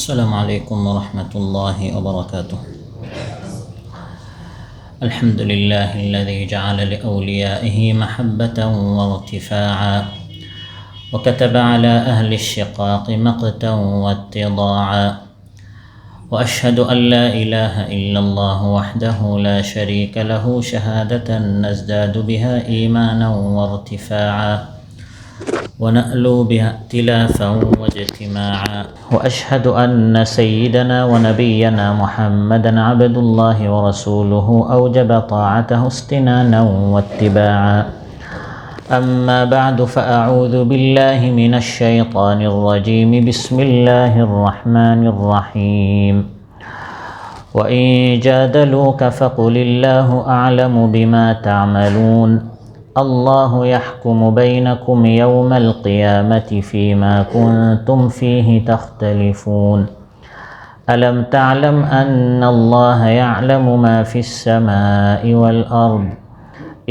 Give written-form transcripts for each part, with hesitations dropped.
السلام عليكم ورحمة الله وبركاته. الحمد لله الذي جعل لأوليائه محبة وارتفاعا، وكتب على أهل الشقاق مقتا واتضاعا، وأشهد أن لا إله إلا الله وحده لا شريك له شهادة نزداد بها إيمانا وارتفاعا، ونألو بها ائتلافا واجتماعا، وأشهد أن سيدنا ونبينا محمدا عبد الله ورسوله أوجب طاعته استنانا واتباعا. أما بعد فأعوذ بالله من الشيطان الرجيم. بسم الله الرحمن الرحيم. وإن جادلوك فقل الله أعلم بما تعملون. الله يحكم بينكم يوم القيامة فيما كنتم فيه تختلفون. ألم تعلم أن الله يعلم ما في السماء والأرض.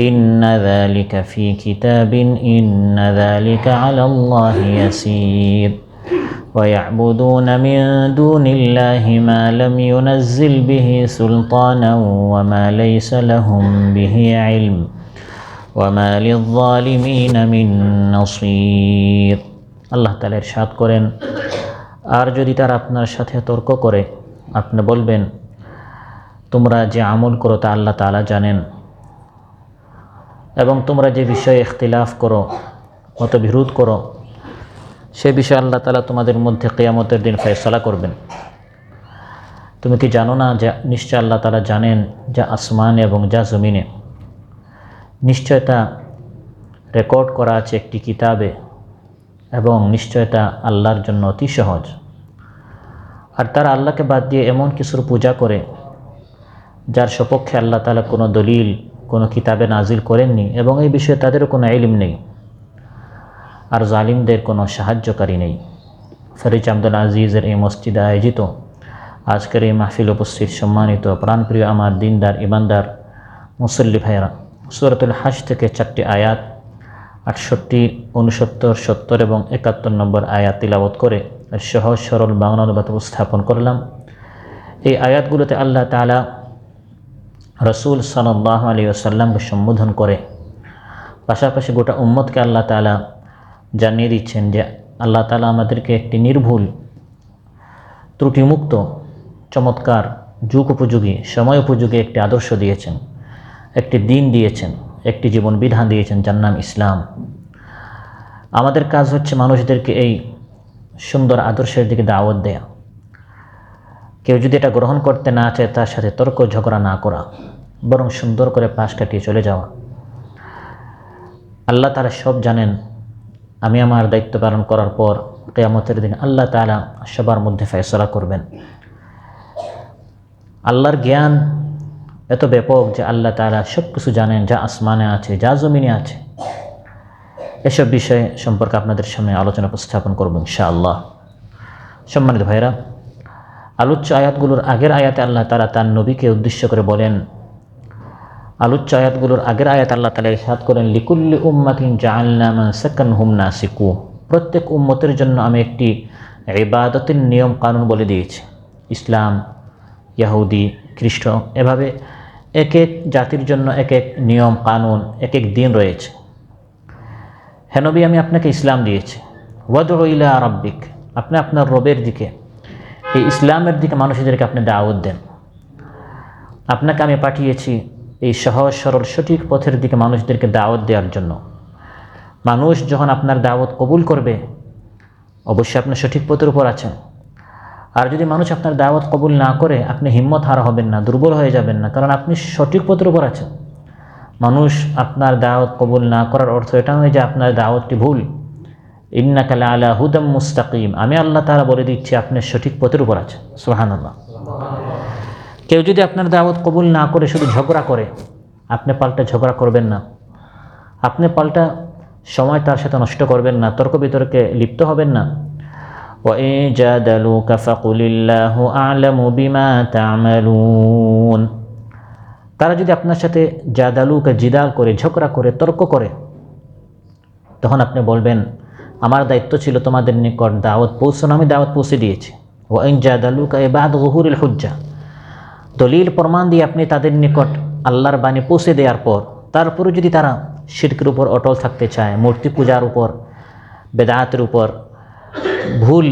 إن ذلك في كتاب إن ذلك على الله يسير. ويعبدون من دون الله ما لم ينزل به سلطانا وما ليس لهم به علم وما للظالمين من نصير. আল্লাহ তাআলা ইরশাদ করেন, আর যদি তারা আপনার সাথে তর্ক করে আপনি বলবেন, তোমরা যে আমল করো তা আল্লাহ তাআলা জানেন, এবং তোমরা যে বিষয়ে ইখতিলাফ করো, মতবিরোধ করো, সে বিষয়ে আল্লাহ তাআলা তোমাদের মধ্যে কিয়ামতের দিন ফয়সালা করবেন। তুমি কি জানো না যে নিশ্চয় আল্লাহ তাআলা জানেন যা আসমানে এবং যা জমিনে। নিশ্চয়তা রেকর্ড করা আছে একটি কিতাবে, এবং নিশ্চয়তা আল্লাহর জন্য অতি সহজ। আর তারা আল্লাহকে বাদ দিয়ে এমন কিছুর পূজা করে যার সপক্ষে আল্লাহ তাআলা কোনো দলিল কোনো কিতাবে নাজিল করেননি, এবং এই বিষয়ে তাদেরও কোনো ইলম নেই, আর জালিমদের কোনো সাহায্যকারী নেই। ফরিদ আব্দুল আজিজের এই মসজিদে আয়োজিত আজকের এই মাহফিল উপস্থিত সম্মানিত প্রাণপ্রিয় আমার দিনদার ইমানদার মুসল্লি ভাইয়েরা, সূরাতুল হাশ থেকে 4টি আয়াত 68, 69, 70 এবং 71 নম্বর আয়াত তিলাওয়াত করে সহজ সরল বাংলা অনুবাদ উপস্থাপন করলাম। এই আয়াতগুলোতে আল্লাহ তাআলা রাসূল সাল্লাল্লাহু আলাইহি ওয়াসাল্লামকে সম্বোধন করে পাশাপাশি গোটা উম্মতকে আল্লাহ তাআলা জানিয়ে দিচ্ছেন যে আল্লাহ তাআলা আমাদেরকে একটি নির্ভুল, ত্রুটিমুক্ত, চমৎকার, যুগ উপযোগী, সময় উপযোগী একটি আদর্শ দিয়েছেন, একটি দিন দিয়েছেন, একটি জীবন বিধান দিয়েছেন, যার নাম ইসলাম। আমাদের কাজ হচ্ছে মানুষদেরকে এই সুন্দর আদর্শের দিকে দাওয়াত দেয়া। কেউ যদি এটা গ্রহণ করতে না চায় তার সাথে তর্ক ঝগড়া না করা, বরং সুন্দর করে পাশ কাটিয়ে চলে যাওয়া। আল্লাহ তাআলা সব জানেন। আমি আমার দায়িত্ব পালন করার পর কিয়ামতের দিন আল্লাহ তাআলা সবার মধ্যে ফয়সালা করবেন। আল্লাহর জ্ঞান এত ব্যাপক যে আল্লাহ তাআলা সব কিছু জানেন, যা আসমানে আছে, যা জমিনে আছে। এসব বিষয় সম্পর্কে আপনাদের সামনে আলোচনা উপস্থাপন করব ইনশাআল্লাহ। সম্মানিত ভাইরা, আলোচ্য আয়াতগুলোর আগের আয়াতে আল্লাহ তাআলা তার নবীকে উদ্দেশ্য করে বলেন, আলোচ্য আয়াতগুলোর আগের আয়াত আল্লাহ তাআলা ইরশাদ করেন, লিকুল্লি উম্মাতিন জাআলনা মানসাকান হুম নাসিকু। প্রত্যেক উম্মতের জন্য আমি একটি ইবাদতের নিয়ম কানুন বলে দিয়েছি। ইসলাম, ইহুদি, খ্রিস্ট, এভাবে এক এক জাতির জন্য এক এক নিয়ম কানুন, এক এক দিন রয়েছে। হে নবী, আমি আপনাকে ইসলাম দিয়েছি। ওয়াদউ ইলা রাব্বিক, আপনি আপনার রবের দিকে, এই ইসলামের দিকে মানুষদেরকে আপনি দাওয়াত দেন। আপনাকে আমি পাঠিয়েছি এই সহজ সরল সঠিক পথের দিকে মানুষদেরকে দাওয়াত দেওয়ার জন্য। মানুষ যখন আপনার দাওয়াত কবুল করবে, অবশ্যই আপনি সঠিক পথের উপর আছেন। আর যদি মানুষ আপনার দাওয়াত কবুল না করে, আপনি হিম্মত হারা হবেন না, দুর্বল হয়ে যাবেন না, কারণ আপনি সঠিক পথের উপর আছেন। মানুষ আপনার দাওয়াত কবুল না করার অর্থ এটা নয় যে আপনার দাওয়াতটি ভুল। ইন্নাকা লাআলা হুদাম মুস্তাকিম, আমি আল্লাহ তাআলা বলে দিচ্ছি আপনি সঠিক পথের উপর আছেন। সুবহানাল্লাহ। কেউ যদি আপনার দাওয়াত কবুল না করে শুধু ঝগড়া করে, আপনি পাল্টা ঝগড়া করবেন না, আপনি পাল্টা সময় তার সাথে নষ্ট করবেন না, তর্ক বিতর্কে লিপ্ত হবেন না। وَإِن جَادَلُوكَ فَقُلِ اللَّهُ أَعْلَمُ بِمَا تَعْمَلُونَ। তারা যদি আপনার সাথে জাদালুকা, জিদাল করে, ঝগড়া করে, তর্ক করে, তখন আপনি বলবেন, আমার দায়িত্ব ছিল তোমাদের নিকট দাওয়াত পৌঁছানো, আমি দাওয়াত পৌঁছে দিয়েছি। ওয়াইন জাদালুকা বা'দ যুহুরিল হুজ্জা, দলিল প্রমাণ দিয়ে আপনি তাদের নিকট আল্লাহর বাণী পৌঁছে দেওয়ার পর তারপরে যদি তারা শিরকের উপর অটল থাকতে চায়, মূর্তি পূজার উপর, বেদাতের উপর, ভুল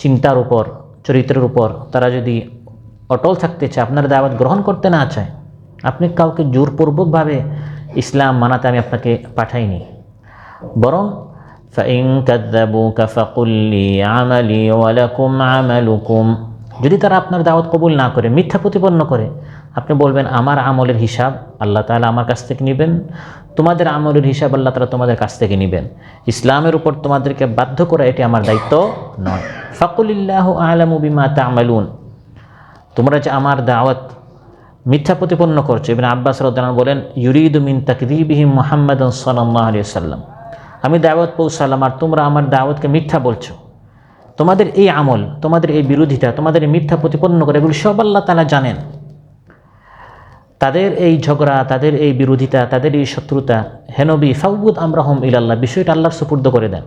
চিন্তার উপর, চরিত্রের উপর তারা যদি অটল থাকতে চায়, আপনার দাওয়াত গ্রহণ করতে না চায়, আপনি কাউকে জোরপূর্বকভাবে ইসলাম মানাতে আমি আপনাকে পাঠাইনি, বরং فَإِن كَذَّبُوكَ فَقُل لِّي عَمَلِي وَلَكُمْ عَمَلُكُمْ, যদি তারা আপনার দাওয়াত কবুল না করে, মিথ্যা প্রতিপন্ন করে, আপনি বলবেন আমার আমলের হিসাব আল্লাহ তাআলা আমার কাছ থেকে নেবেন, তোমাদের আমলের হিসাব আল্লাহ তাআলা তোমাদের কাছ থেকে নেবেন। ইসলামের উপর তোমাদেরকে বাধ্য করা এটি আমার দায়িত্ব নয়। ফাকুলিল্লাহু আ'লামু বিমা তা'মালুন, তোমরা যে আমার দাওয়াত মিথ্যা প্রতিপন্ন করছো। ইবনে আব্বাস রাদিয়াল্লাহু আনহু বলেন, ইউরিদু মিন তাকযীবিহিম মুহাম্মাদান সাল্লাল্লাহু আলাইহি ওয়াসাল্লাম, আমি দাওয়াত পৌঁছালাম আর তোমরা আমার দাওয়াতকে মিথ্যা বলছো। তোমাদের এই আমল, তোমাদের এই বিরোধিতা, তোমাদের এই মিথ্যা প্রতিপন্ন করে, এগুলো সব আল্লাহ তাআলা জানেন। তাদের এই ঝগড়া, তাদের এই বিরোধিতা, তাদের এই শত্রুতা, হে নবী ফাউদ আমরাহুম ইলাল্লাহ, বিষয়টা আল্লাহর সুপুর্দ করে দেন।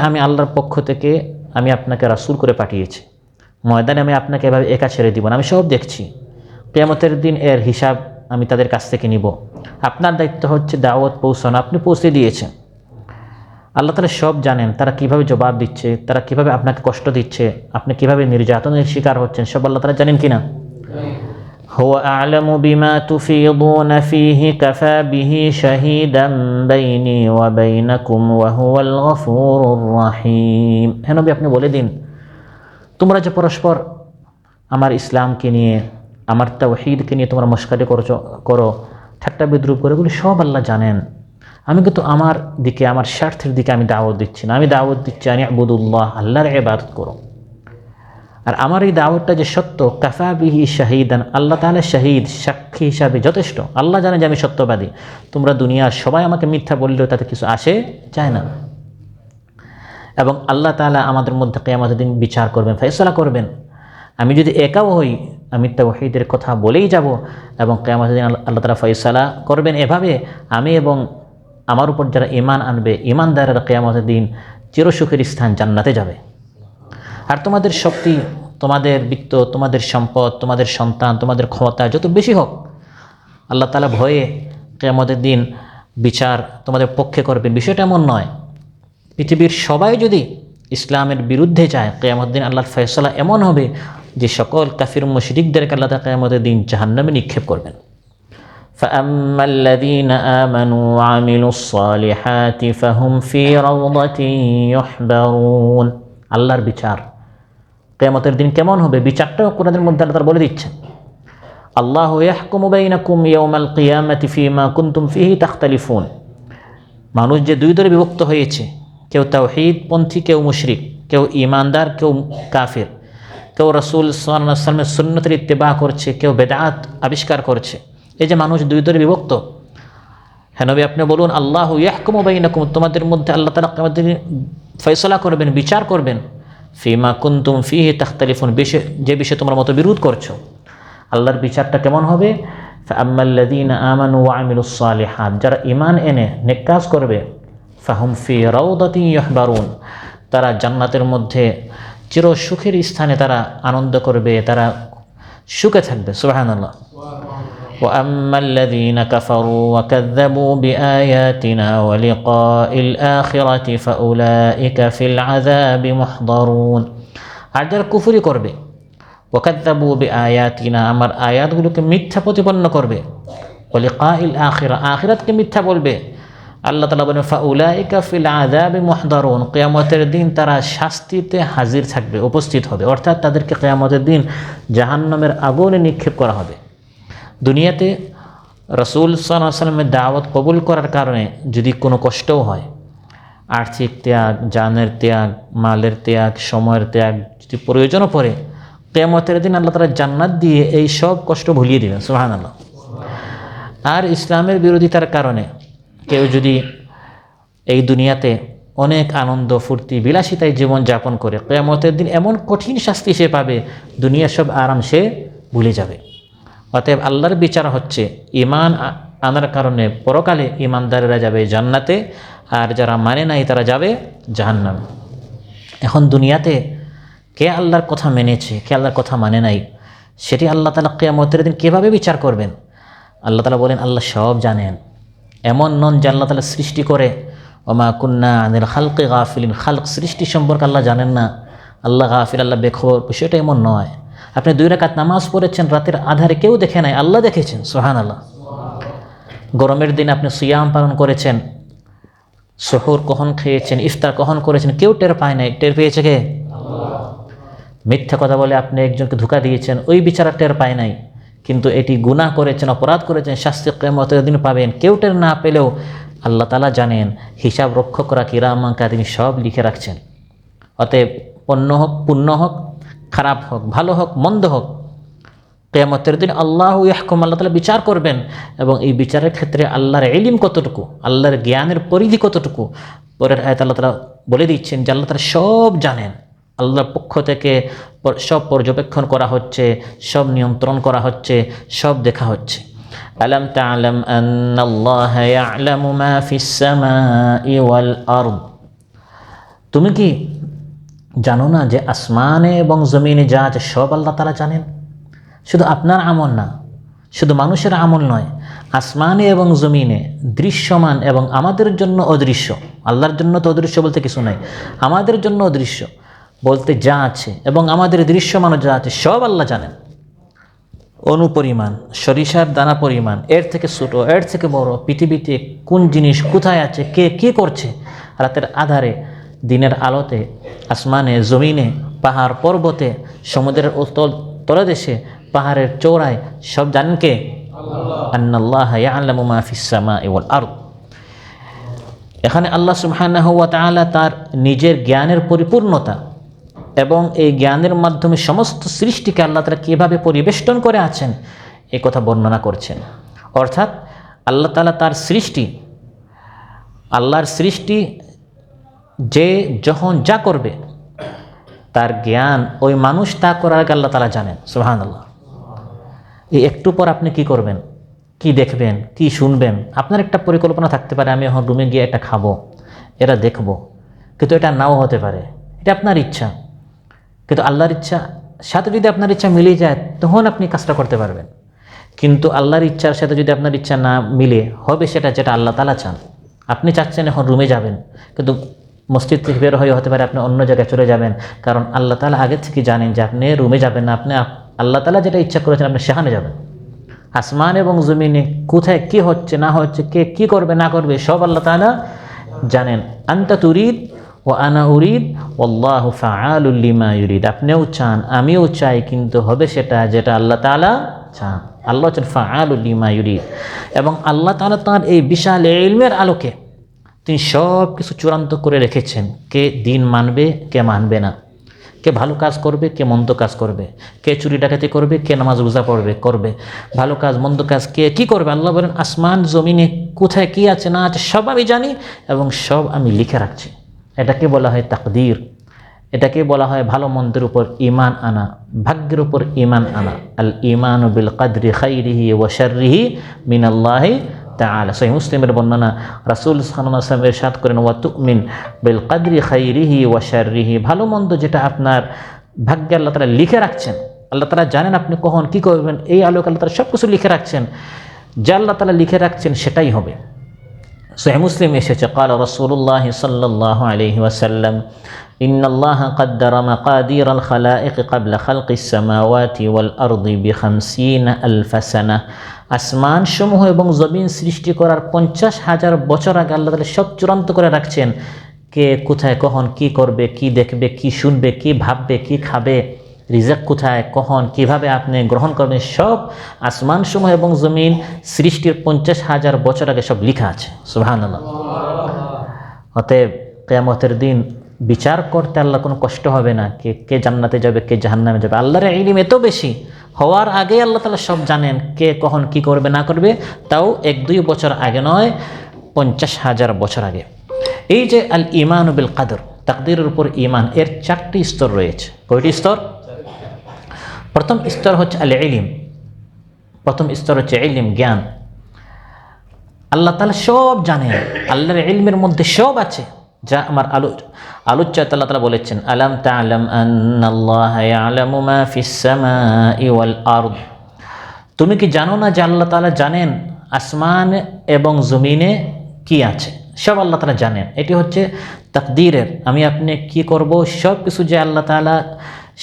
আমি আল্লাহর পক্ষ থেকে আমি আপনাকে রাসূল করে পাঠিয়েছি, ময়দানে আমি আপনাকে এভাবে একা ছেড়ে দিব না, আমি সব দেখছি। কিয়ামতের দিন এর হিসাব আমি তাদের কাছ থেকে নিব। আপনার দায়িত্ব হচ্ছে দাওয়াত পৌঁছানো, আপনি পৌঁছে দিয়েছেন। আল্লাহ তাআলা সব জানেন, তারা কিভাবে জবাব দিচ্ছে, তারা কিভাবে আপনাকে কষ্ট দিচ্ছে, আপনি কিভাবে নির্যাতনের শিকার হচ্ছেন, সব আল্লাহ তাআলা জানেন কিনা? হুয়া আ'লামু বিমা তুফিদুনা ফীহি কাফা বিহি শাহীদান বাইনি ওয়া বাইনাকুম ওয়া হুয়াল গফুরুর রহিম। হে নবী, আপনি বলে দিন, তোমরা যে পরস্পর আমার ইসলামকে নিয়ে, আমার তাওহীদকে নিয়ে তোমরা মস্কারি করো, ঠাট্টা বিদ্রুপ করে, এগুলো সব আল্লাহ জানেন। আমি কিন্তু আমার দিকে, আমার স্বার্থের দিকে আমি দাওয়াত দিচ্ছি না, আমি দাওয়াত দিচ্ছি আনি আবুদুল্লাহ, আল্লাহর ইবাদত করো। আর আমার এই দাওয়াতটা যে সত্য, কাফা বিহি শাহীদান, আল্লাহ তাআলা শাহীদ, সাক্ষী হিসাবে যথেষ্ট। আল্লাহ জানে যে আমি সত্যবাদী। তোমরা দুনিয়ার সবাই আমাকে মিথ্যা বললেও তাতে কিছু আসে যায় না। এবং আল্লাহ তাআলা আমাদের মধ্যে কিয়ামতের দিন বিচার করবেন, ফয়সালা করবেন। আমি যদি একাও হই, আমি তাওহীদের কথা বলেই যাব, এবং কিয়ামতের দিন আল্লাহ তাআলা ফয়সালা করবেন এভাবে, আমি এবং আমার উপর যারা ঈমান আনবে, ঈমানদারেরা কিয়ামতের দিন চিরসুখের স্থান জান্নাতে যাবে। আর তোমাদের শক্তি, তোমাদের বিত্ত, তোমাদের সম্পদ, তোমাদের সন্তান, তোমাদের ক্ষমতা যত বেশি হোক, আল্লাহ তাআলা ভয়ে কিয়ামতের দিন বিচার তোমাদের পক্ষে করবেন। বিষয়টা এমন নয়, পৃথিবীর সবাই যদি ইসলামের বিরুদ্ধে যায়, কিয়ামতের দিন আল্লাহর ফয়সালা এমন হবে যে সকল কাফির মুশরিকদেরকে আল্লাহ তাআলা কিয়ামতের দিন জাহান্নামে নিক্ষেপ করবেন। فأما الذين آمنوا وعملوا الصالحات فهم في روضة يحبرون। আল্লাহর বিচার কিয়ামতের দিন কেমন হবে, বিচারটাও কোরআনের মধ্যে আল্লাহ তাআলা বলে দিচ্ছেন। আল্লাহু ইয়াহকুমু বাইনাকুম ইয়াওমাল কিয়ামাতি ফীমা কুনতুম ফীহি তাখতালিফুন। মানুষ যে দুই দলে বিভক্ত হয়েছে, কেউ তাওহীদপন্থী, কেউ মুশরিক, কেউ ঈমানদার, কেউ কাফির, কেউ রাসূল সাল্লাল্লাহু আলাইহি ওয়াসাল্লামের সুন্নতের ইত্তেবা করছে, কেউ বেদাত আবিষ্কার করছে। এই যে মানুষ দুই দলে বিভক্ত, হ্যাঁ নবী আপনি বলুন, আল্লাহু ইয়াহকুমু বাইনাকুম, তোমাদের মধ্যে আল্লাহ তাআলা কিয়ামতের দিন ফয়সালা করবেন, বিচার করবেন। ফীমা কুনতুম ফীহি তাখতালিফুন, যে বিষয়ে তোমরা মতবিরোধ করছো। আল্লাহর বিচারটা কেমন হবে? ফাআম্মাল্লাযীনা আমানু ওয়া আমিলুস সালিহাত, যারা ঈমান এনে নেক কাজ করবে, ফাহুম ফি রাউদাতিন ইউহবারুন, তারা জান্নাতের মধ্যে চির সুখের স্থানে তারা আনন্দ করবে, তারা সুখে থাকবে। সুবহানাল্লাহ। وأما الذين كفروا وكذبوا بآياتنا ولقاء الآخرة فأولئك في العذاب محضرون। আর যারা কুফরি করবে, ওয়াকাযযাবু বিআয়াতিনা, আমার আয়াতগুলোকে মিথ্যা প্রতিপন্ন করবে, ওয়ালিকাইল আখিরা, আখিরাতকে মিথ্যা বলবে, আল্লাহ তাআলা বলেন ফাউলাইকা ফিল আযাবি মুহদারুন, কিয়ামতের দিন তারা শাস্তিতে হাজির থাকবে, উপস্থিত হবে। অর্থাৎ তাদেরকে কিয়ামতের দিন জাহান্নামের আগুনে নিক্ষেপ করা হবে। দুনিয়াতে রাসূল সাল্লাল্লাহু আলাইহি ওয়াসাল্লামের দাওয়াত কবুল করার কারণে যদি কোনো কষ্টও হয়, আর্থিক ত্যাগ, জানের ত্যাগ, মালের ত্যাগ, সময়ের ত্যাগ যদি প্রয়োজনও পড়ে, কিয়ামতের দিন আল্লাহ তাআলা জান্নাত দিয়ে এই সব কষ্ট ভুলিয়ে দিবেন। সুবহানাল্লাহ। আর ইসলামের বিরোধিতার কারণে কেউ যদি এই দুনিয়াতে অনেক আনন্দ ফুর্তি বিলাসিতায় জীবন যাপন করে, কিয়ামতের দিন এমন কঠিন শাস্তি সে পাবে, দুনিয়ার সব আরাম সে ভুলে যাবে। অতএব আল্লাহর বিচার হচ্ছে ঈমান আনার কারণে পরকালে ঈমানদারেরা যাবে জান্নাতে, আর যারা মানে নাই তারা যাবে জাহান্নামে। এখন দুনিয়াতে কে আল্লাহর কথা মেনেছে, কে আল্লাহর কথা মানে নাই, সেটি আল্লাহ তাআলা কিয়ামতের দিন কীভাবে বিচার করবেন। আল্লাহ তাআলা বলেন আল্লাহ সব জানেন। এমন নন যে আল্লাহ তাআলা সৃষ্টি করে ওমা কুন্না আনিল খালকি গাফিলিন, খালক সৃষ্টি সম্পর্কে আল্লাহ জানেন না, আল্লাহ গাফিল, আল্লাহ বেখবর, বিষয়টা এমন নয়। আপনি 2 রাকাত নামাজ পড়েছেন রাতের আধারে, কেউ দেখে নাই, আল্লাহ দেখেছেন, সুবহানাল্লাহ। গরমের দিন আপনি সিয়াম পালন করেছেন, সুহুর কখন খেয়েছেন, ইফতার কখন করেছেন, কেউ টের পায় নাই, টের পেয়েছে কে? মিথ্যা কথা বলে আপনি একজনকে ধোঁকা দিয়েছেন, ওই বিচারা টের পায় নাই, কিন্তু এটি গুনাহ করেছেন, অপরাধ করেছেন, শাস্তি কিয়ামতের দিন পাবেন, কেউ টের না পেলেও আল্লাহ তাআলা জানেন। হিসাব রক্ষকরা কিরামান কাতিবিন সব লিখে রাখছেন। অতএব পণ্য হোক, পুণ্য হোক, খারাপ হোক, ভালো হোক, মন্দ হোক, কিয়ামতের দিন আল্লাহু ইয়াহকুম, আল্লাহ তাআলা বিচার করবেন। এবং এই বিচারের ক্ষেত্রে আল্লাহর ইলম কতটুকু, আল্লাহর জ্ঞানের পরিধি কতটুকু, পরের আয়াতে আল্লাহ তাআলা বলে দিচ্ছেন যে আল্লাহ তাআলা সব জানেন। আল্লাহর পক্ষ থেকে সব পর্যবেক্ষণ করা হচ্ছে, সব নিয়ন্ত্রণ করা হচ্ছে, সব দেখা হচ্ছে। আলাম তা'লাম আন্নাল্লাহা ইয়া'লামু মা ফিস সামাই ওয়াল আরদ, তুমি কি জানো না যে আসমানে এবং জমিনে যা আছে সব আল্লাহ তাআলা জানেন। শুধু আপনার আমল না, শুধু মানুষের আমল নয়, আসমানে এবং জমিনে দৃশ্যমান এবং আমাদের জন্য অদৃশ্য, আল্লাহর জন্য তো অদৃশ্য বলতে কিছু নাই, আমাদের জন্য অদৃশ্য বলতে যা আছে এবং আমাদের দৃশ্যমান যা আছে সব আল্লাহ জানেন। অনুপরিমাণ, সরিষার দানা পরিমাণ, এর থেকে ছোটো, এর থেকে বড়, পৃথিবীতে কোন জিনিস কোথায় আছে, কে কী করছে, রাতের আধারে, দিনের আলোতে, আসমানে, জমিনে, পাহাড় পর্বতে, সমুদ্রের তলদেশে, পাহাড়ের চৌড়ায়, সব জানেন কে? আন্নাল্লাহা ইয়া'লামু মা ফিস সামাই ওয়াল আরদ। এখানে আল্লাহ সুবহানাহু ওয়া তাআলা তার নিজের জ্ঞানের পরিপূর্ণতা এবং এই জ্ঞানের মাধ্যমে সমস্ত সৃষ্টিকে আল্লাহ তাআলা কীভাবে পরিবেষ্টন করে আছেন এই কথা বর্ণনা করছেন। অর্থাৎ আল্লাহ তাআলা তার সৃষ্টি, আল্লাহর সৃষ্টি যে যখন যা করবে তার জ্ঞান ওই মানুষ তা করার আগে আল্লাহ তাআলা জানেন, সুবহানাল্লাহ। এই একটু পর আপনি কি করবেন, কি দেখবেন, কি শুনবেন, আপনার একটা পরিকল্পনা থাকতে পারে, আমি এখন রুমে গিয়ে এটা খাবো, এটা দেখব, কিন্তু এটা নাও হতে পারে, এটা আপনার ইচ্ছা। কিন্তু আল্লাহর ইচ্ছা সাথে যদি আপনার ইচ্ছা মিলে যায় তখন আপনি কাজটা করতে পারবেন। কিন্তু আল্লাহর ইচ্ছার সাথে যদি আপনার ইচ্ছা না মিলে, হবে সেটা যেটা আল্লাহ তাআলা চান। আপনি চাচ্ছেন এখন রুমে যাবেন, কিন্তু মসজিদ থেকে বের হয়ে হতে পারে আপনি অন্য জায়গায় চলে যাবেন, কারণ আল্লাহ তাআলা আগে থেকে জানেন যে আপনি রুমে যাবেন না, আপনি আল্লাহ তাআলা যেটা ইচ্ছা করেছেন আপনি সেখানে যাবেন। আসমান এবং জমিনে কোথায় কী হচ্ছে না হচ্ছে, কে কী করবে না করবে, সব আল্লাহ তাআলা জানেন। আনতা তুরিদ ও আনা উরিদ ওয়াল্লাহু ফাআলুল লিমা ইউরিদ, আপনিও চান আমিও চাই, কিন্তু হবে সেটা যেটা আল্লাহ তাআলা চান। আল্লাহ চান ফাআলুল লিমা ইউরিদ। এবং আল্লাহ তাআলা তাঁর এই বিশাল ইলমের আলোকে তিনি সব কিছু চূড়ান্ত করে রেখেছেন, কে দিন মানবে, কে মানবে না, কে ভালো কাজ করবে, কে মন্দ কাজ করবে, কে চুরি ডাকাতি করবে, কে নামাজ রোজা করবে, ভালো কাজ মন্দ কাজ কে কী করবে। আল্লাহ বলেন আসমান জমিনে কোথায় কী আছে না আছে সব আমি জানি এবং সব আমি লিখে রাখছি। এটাকে বলা হয় তাকদীর, এটাকে বলা হয় ভালো মন্দের উপর ঈমান আনা, ভাগ্যের উপর ঈমান আনা। আল ঈমানু বিল কদরি খাইরিহি ওয়া শাররিহি মিনাল্লাহি তাআলা। সহিহ মুসলিমের বর্ণনা, রাসূল সাল্লাল্লাহু আলাইহি ওয়াসাল্লাম ইরশাদ করেন ওয়া তুমিন বিল কদরি খাইরিহি ওয়া শাররিহি, ভালো মন্দ যেটা আপনার ভাগ্যে আল্লাহ তাআলা লিখে রাখছেন, আল্লাহ তাআলা জানেন আপনি কখন কী করবেন, এই আলোকে আল্লাহ তাআলা সব কিছু লিখে রাখছেন, যা আল্লাহ তাআলা লিখে রাখছেন সেটাই হবে। সহিহ মুসলিম এসেছে قال رسول الله صلى الله عليه وسلم إن الله قدر مقادير الخلائق قبل خلق السماوات والأرض ب50,000 سنة। আসমান সমূহ এবং জমিন সৃষ্টি করার 50,000 বছর আগে আল্লাহ তাআলা সব চূড়ান্ত করে রাখছেন, কে কোথায় কখন কি করবে, কি দেখবে, কি শুনবে, কি ভাববে, কি খাবে, রিজিক কোথায় কখন কিভাবে আপনি গ্রহণ করবেন, সব আসমান সমূহ এবং জমিন সৃষ্টির 50,000 বছর আগে সব লেখা আছে, সুবহানাল্লাহ। অতএব কিয়ামতের দিন বিচার করতে আল্লাহ কোনো কষ্ট হবে না, কে জান্নাতে যাবে, কে জাহান্নামে যাবে। আল্লাহর ইলম এত বেশি, হওয়ার আগে আল্লাহ তাআলা সব জানেন, কে কখন কি করবে না করবে, তাও 1-2 বছর আগে নয়, 50,000 বছর আগে। এই যে আল ঈমানু বিল কদর, তাকদীরের উপর ঈমান, এর 4টি স্তর রয়েছে। কয়টি স্তর? প্রথম স্তর হচ্ছে আল ইলম, প্রথম স্তর হচ্ছে ইলম, জ্ঞান। আল্লাহ তাআলা সব জানেন, আল্লাহর ইলমের মধ্যে সব আছে, যা আমার আলোচ্য আল্লাহ তাআলা বলেছেন, আলাম তা'লাম আন্নাল্লাহা ইয়া'লামু মা ফিস সামাই ওয়াল আরদ, তুমি কি জানো না যে আল্লাহ তাআলা জানেন আসমান এবং জমিনে কি আছে, সব আল্লাহ তাআলা জানেন। এটি হচ্ছে তাকদীরের, আমি আপনি কি করব সব কিছু যে আল্লাহ তাআলা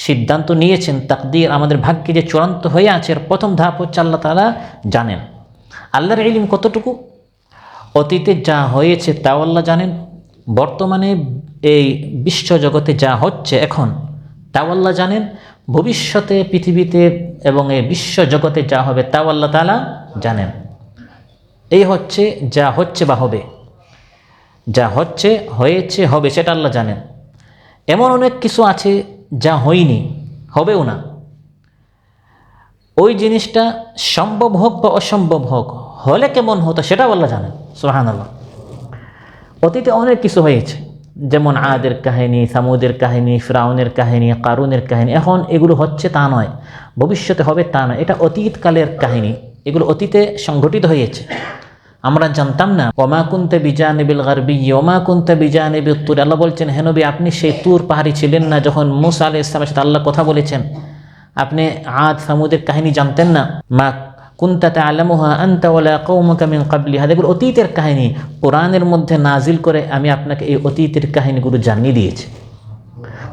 সিদ্ধান্ত নিয়েছেন, তাকদীর আমাদের ভাগ্যে যে চূড়ান্ত হয়ে আছে, এর প্রথম ধাপ হচ্ছে আল্লাহ তাআলা জানেন। আল্লাহর ইলম কতটুকু? অতীতে যা হয়েছে তাও আল্লাহ জানেন, বর্তমানে এই বিশ্ব জগতে যা হচ্ছে এখন তাও আল্লাহ জানেন, ভবিষ্যতে পৃথিবীতে এবং এই বিশ্ব জগতে যা হবে তাও আল্লাহ তাআলা জানেন। এই হচ্ছে যা হচ্ছে বা হবে, যা হচ্ছে, হয়েছে, হবে, সেটা আল্লাহ জানেন। এমন অনেক কিছু আছে যা হয়নি, হবেও না, ওই জিনিসটা সম্ভব হোক বা অসম্ভব হোক, হলে কেমন হতো সেটাও আল্লাহ জানেন। সুবহানাল্লাহ। অতীতে অনেক কিছু হয়েছে, যেমন আদের কাহিনী, সামুদের কাহিনী, ফিরআউনের কাহিনী, কারুনের কাহিনী। এখন এগুলো হচ্ছে তা নয়, ভবিষ্যতে হবে তা নয়, এটা অতীতকালের কাহিনী, এগুলো অতীতে সংঘটিত হয়েছে, আমরা জানতাম না। ওমা কুনতা বিজানিবিল গারবি ওমা কুনতা বিজানিবিত তুর, আল্লাহ বলছেন, হে নবী আপনি সেই তুর পাহাড়ি ছিলেন না যখন মূসা আলাইহিস সালামের সাথে আল্লাহ কথা বলেছেন, আপনি আদ সামুদের কাহিনী জানতেন না। মা কুনতা তা'লামুহা আনতা ওয়ালা কওমুকা মিন ক্বাবলি হাদা, এগুলো অতীতের কাহিনী, কোরআনের মধ্যে নাজিল করে আমি আপনাকে এই অতীতের কাহিনীগুলো জানিয়ে দিয়েছি।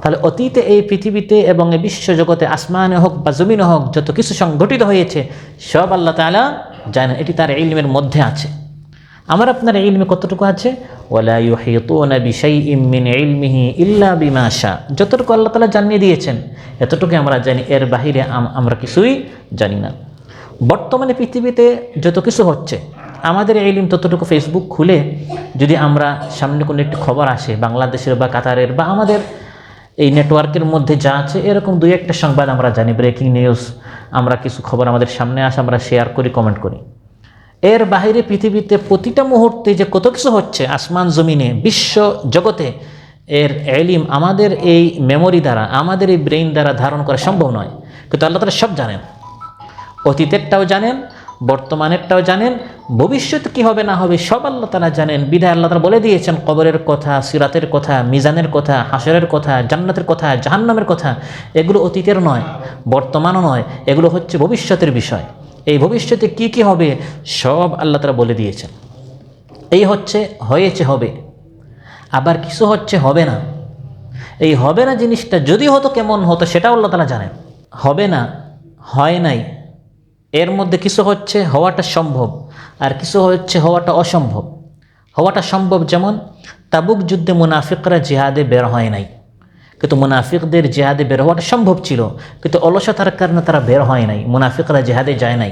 তাহলে অতীতে এই পৃথিবীতে এবং এই বিশ্ব জগতে আসমানে হোক বা জমিনে হোক যত কিছু সংঘটিত হয়েছে সব আল্লাহ তাআলা জানেন, এটি তার ইলমের মধ্যে আছে। আমার আপনার ইলমে কতটুকু আছে? ওয়ালা ইউহিতুনা বিশাইইম মিন ইলমিহি ইল্লা বিমা শা, যতটুকু আল্লাহ তাআলা জানিয়ে দিয়েছেন এতটুকু আমরা জানি, এর বাহিরে আমরা কিছুই জানি না। বর্তমানে পৃথিবীতে যত কিছু হচ্ছে আমাদের ইলম ততটুকু, ফেসবুক খুলে যদি আমরা সামনে কোনো একটি খবর আসে বাংলাদেশের বা কাতারের বা আমাদের এই নেটওয়ার্কের মধ্যে যা আছে এরকম দুই একটা সংবাদ আমরা জানি, ব্রেকিং নিউজ, আমরা কিছু খবর আমাদের সামনে আসে, আমরা শেয়ার করি, কমেন্ট করি। এর বাইরে পৃথিবীতে প্রতিটা মুহূর্তে যে কত কিছু হচ্ছে আসমান জমিনে বিশ্ব জগতে, এর ইলম আমাদের এই মেমোরি দ্বারা, আমাদের এই ব্রেইন দ্বারা ধারণ করা সম্ভব নয়। কিন্তু আল্লাহ তাআলা সব জানেন, অতীতেরটাও জানেন, বর্তমানেরটাও জানেন, ভবিষ্যৎ কি হবে না হবে সব আল্লাহ তাআলা জানেন। বিধায় আল্লাহ তাআলা বলে দিয়েছেন কবরের কথা, সিরাতের কথা, মিজানের কথা, হাসরের কথা, জান্নাতের কথা, জাহান্নামের কথা, এগুলো অতীতের নয়, বর্তমানও নয়, এগুলো হচ্ছে ভবিষ্যতের বিষয়। এই ভবিষ্যতে কি কি হবে সব আল্লাহ তাআলা বলে দিয়েছেন। এই হচ্ছে হয়েছে, হবে, আবার কিছু হচ্ছে হবে না। এই হবে না জিনিসটা যদি হতো কেমন হতো সেটাও আল্লাহ তাআলা জানেন। হবে না, হয় নাই, এর মধ্যে কিছু হচ্ছে হওয়াটা সম্ভব আর কিছু হচ্ছে হওয়াটা অসম্ভব। হওয়াটা সম্ভব, যেমন তাবুক যুদ্ধে মুনাফিকরা জিহাদে বের হয় নাই, কিন্তু মুনাফিকদের জিহাদে বের হওয়াটা সম্ভব ছিল, কিন্তু অলসতার কারণে তারা বের হয় নাই, মুনাফিকরা জিহাদে যায় নাই।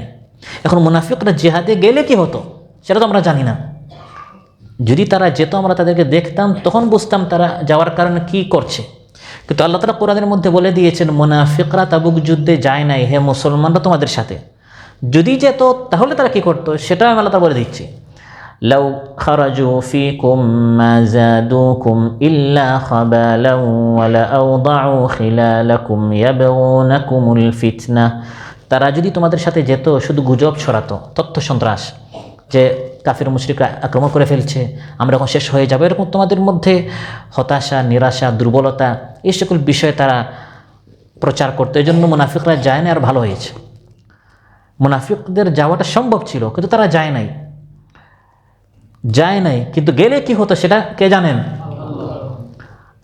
এখন মুনাফিকরা জিহাদে গেলে কি হতো সেটা তো আমরা জানি না, যদি তারা যেত আমরা তাদেরকে দেখতাম, তখন বুঝতাম তারা যাওয়ার কারণে কি করছে। কিন্তু আল্লাহ তাআলা কোরআনের মধ্যে বলে দিয়েছেন মুনাফিকরা তাবুক যুদ্ধে যায় নাই, হে মুসলমানরা তোমাদের সাথে যদি যেত তাহলে তারা কি করতো সেটা আমি আল্লাহ তাআলা বলে দিচ্ছি। লাউ খারাজু ফিকুম মা যাদুকুম ইল্লা খাবালাও ওয়া লা আওদাউ খিলালাকুম ইয়াবগুনাকুমুল ফিতনা, তারা যদি তোমাদের সাথে যেত শুধু গুজব ছড়াতো, তথ্য সন্ত্রাস, যে কাফির মুশরিকরা আক্রমণ করে ফেলছে, আমরা এখন শেষ হয়ে যাবো, এরকম তোমাদের মধ্যে হতাশা, নিরাশা, দুর্বলতা, এই সকল বিষয়ে তারা প্রচার করতো। এই জন্য মুনাফিকরা যায় না, আর ভালো হয়েছে। মুনাফিকদের যাওয়াটা সম্ভব ছিল কিন্তু তারা যায় নাই, কিন্তু গেলে কি হতো সেটা কে জানেন?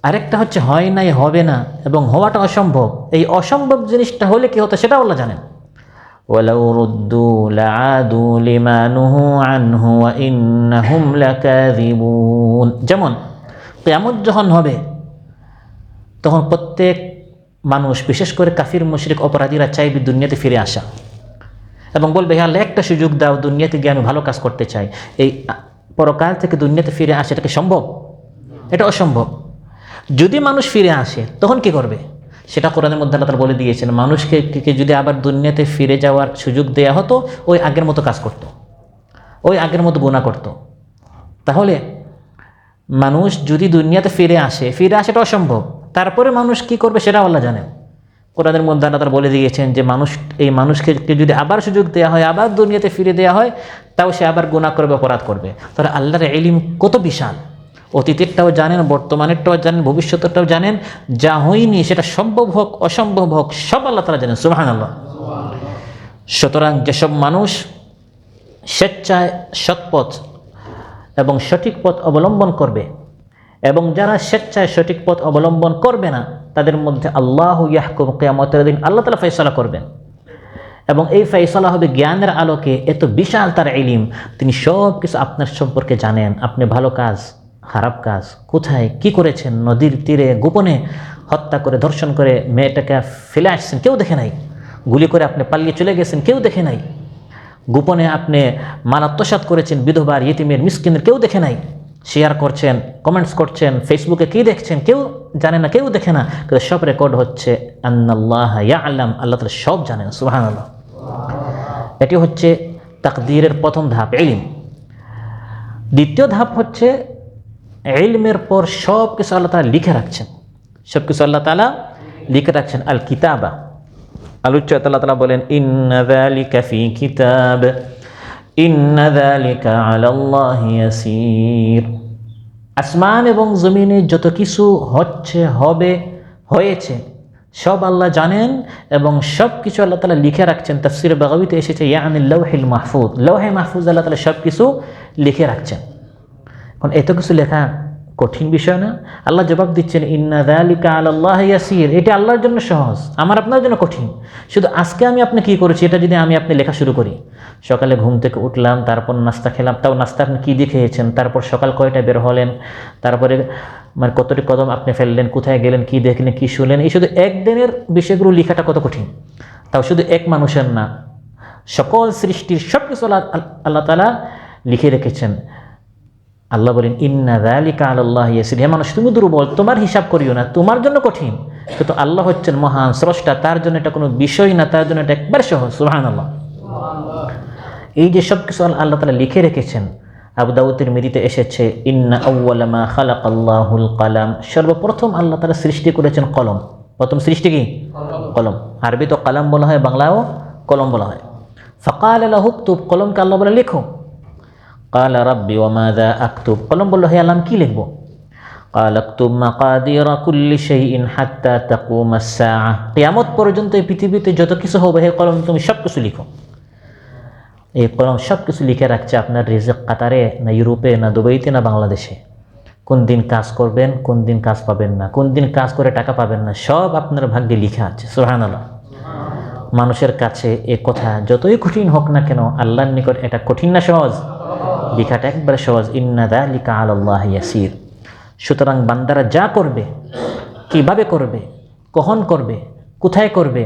আরেকটা হচ্ছে হয় নাই, হবে না, এবং হওয়াটা অসম্ভব। এই অসম্ভব জিনিসটা হলে কি হতো সেটাও আল্লাহ জানেন। ওয়ালাউ রুদ্দু লাআদু লিমা নুহু আনহু ওয়া ইন্নাহুম লাকাযিবুন, যেমন কিয়ামত যখন হবে তখন প্রত্যেক মানুষ, বিশেষ করে কাফির মুশরিক অপরাধীরা চাইবে দুনিয়াতে ফিরে আসা এবং বলবে, হে আল্লাহ একটা সুযোগ দাও, দুনিয়াতে গিয়ে আমি ভালো কাজ করতে চাই। এই পরকাল থেকে দুনিয়াতে ফিরে আসে, এটাকে সম্ভব? এটা অসম্ভব। যদি মানুষ ফিরে আসে তখন কি করবে সেটা কোরআনের মধ্যে আল্লাহ তাআলা বলে দিয়েছেন। মানুষকে যদি আবার দুনিয়াতে ফিরে যাওয়ার সুযোগ দেয়া হতো, ওই আগের মতো কাজ করত, ওই আগের মতো গুনাহ করত। তাহলে মানুষ যদি দুনিয়াতে ফিরে আসে এটা অসম্ভব, তারপরে মানুষ কি করবে সেটা আল্লাহ জানেন। কোরআনের মধ্যে আল্লাহ তাআলা বলে দিয়েছেন যে এই মানুষকে যদি আবার সুযোগ দেওয়া হয়, আবার দুনিয়াতে ফিরে দেওয়া হয়, তাও সে আবার গুনাহ করবে, অপরাধ করবে। তাহলে আল্লাহর ইলম কত বিশাল, অতীতেরটাও জানেন, বর্তমানেরটাও জানেন, ভবিষ্যতেরটাও জানেন, যা হয়নি সেটা সম্ভব হোক অসম্ভব হোক সব আল্লাহ তাআলা জানেন। সুবহানাল্লাহ। সুতরাং যেসব মানুষ স্বেচ্ছায় সৎপথ এবং সঠিক পথ অবলম্বন করবে এবং যারা স্বেচ্ছায় সঠিক পথ অবলম্বন করবে না, তাদের মধ্যে আল্লাহু ইয়াহকুম, কিয়ামতের দিন আল্লাহ তাআলা ফয়সালা করবেন এবং এই ফয়সালা হবে জ্ঞানের আলোকে। এত বিশাল তার ইলম, তিনি সব কিছু আপনার সম্পর্কে জানেন। আপনি ভালো কাজ, খারাপ কাজ, কোথায় কি করেছেন, নদীর তীরে গোপনে হত্যা করে ধর্ষণ করে মেয়েটাকে ফেলে আসছেন, কেউ দেখে নাই। গুলি করে আপনি পালিয়ে চলে গেছেন, কেউ দেখে নাই। গোপনে আপনি মাল আত্মসাৎ করেছেন, বিধবার, ইয়েতিমের, মিসকিনের, কেউ দেখে নাই। শেয়ার করছেন, কমেন্টস করছেন, ফেসবুকে কী দেখছেন কেউ জানে না, কেউ দেখে না, কিন্তু সব রেকর্ড হচ্ছে। আন্নাল্লাহ ইয়ালাম, আল্লাহ তাআলা সব জানেন। সুবহানাল্লাহ। এটি হচ্ছে তাকদীরের প্রথম ধাপ, ইলম। দ্বিতীয় ধাপ হচ্ছে ইলমের পর সব কিছু আল্লাহ তাআলা লিখে রাখছেন। সব কিছু আল্লাহ তাআলা লিখে রাখছেন। আল কিতাবা, আল্লাহ তাআলা বলেন ইন্না যালিকা ফি কিতাব ইন্না যালিকা আলাল্লাহি ইয়াসির। আসমান এবং জমিনে যত কিছু হচ্ছে, হবে, হয়েছে সব আল্লাহ জানেন এবং সব কিছু আল্লাহ তাআলা লিখে রাখছেন। তাফসীরে বাগাবীতে এসেছে ইয়ানিল লাওহিল মাহফুজ, লৌহে মাহফুজ আল্লাহ তাআলা সব কিছু লিখে রাখছেন। এখন এত কিছু লেখা কঠিন বিষয় না? আল্লাহ জবাব দিচ্ছেন ইন্না যালিকা আলাল্লাহি ইয়াসির, এটা আল্লাহর জন্য সহজ, আমার আপনার জন্য কঠিন। শুধু আজকে আমি আপনি কী করেছি এটা যদি আমি আপনি লেখা শুরু করি, সকালে ঘুম থেকে উঠলাম, তারপর নাস্তা খেলাম, তাও নাস্তা আপনি কী দিয়ে খেয়েছেন, তারপর সকাল কয়টায় বের হলেন, তারপরে মানে কতটি কদম আপনি ফেললেন, কোথায় গেলেন, কী দেখলেন, কী শুনলেন, এই শুধু একদিনের বিষয়গুলো লেখাটা কত কঠিন। তাও শুধু এক মানুষের না, সকল সৃষ্টির সব কিছু আল্লাহ তাআলা লিখে রেখেছেন। আল্লাহ বলেন ইন্না যালিকা আলাল্লাহি ইয়াসির, হে মানুষ তুমি দুর্বল, তোমার হিসাব করিও না, তোমার জন্য কঠিন, কিন্তু আল্লাহ হচ্ছেন মহান স্রষ্টা, তার জন্য এটা কোনো বিষয় না, তার জন্য এটা একবার সহজ। সুবহানাল্লাহ। এই যে সব কিছু আল্লাহ তাআলা লিখে রেখেছেন, আবু দাউদ তিরমিজিতে এসেছে ইন্না আউওয়ালা মা খালাকাল্লাহুল কালাম, সর্বপ্রথম আল্লাহ তাআলা সৃষ্টি করেছেন কলম। প্রথম সৃষ্টি কি? কলম। আরবি তো কালাম বলা হয়, বাংলাও কলম বলা হয়। ফাকালা লাহু উকতুব, কলমকে আল্লাহ বলে লেখো। قال ربي وماذا أكتب, কলম বলল হে আল্লাহ কি লিখব? قال اكتب مقادير كل شيء حتى تقوم الساعة, কিয়ামত পর্যন্ত এই পৃথিবীতে যত কিছু হবে হে কলম তুমি সব কিছু লিখো। এই কলম সব কিছু লিখে রাখছে আপনার রিজিক কাতারে না ইউরোপে না দুবাইতে না বাংলাদেশে, কোন দিন কাজ করবেন, কোন দিন কাজ পাবেন না, কোন দিন কাজ করে টাকা পাবেন না, সব আপনার ভাগ্যে লিখা আছে। সুবহানাল্লাহ। মানুষের কাছে এ কথা যতই কঠিন হোক না কেন, আল্লাহর নিকট এটা কঠিন না সহজ? লেখাটা একবারে সহজ। ইন্না যালিকা আলাল্লাহি ইয়াসির। সুতরাং বান্দারা যা করবে, কিভাবে করবে, কখন করবে, কোথায় করবে,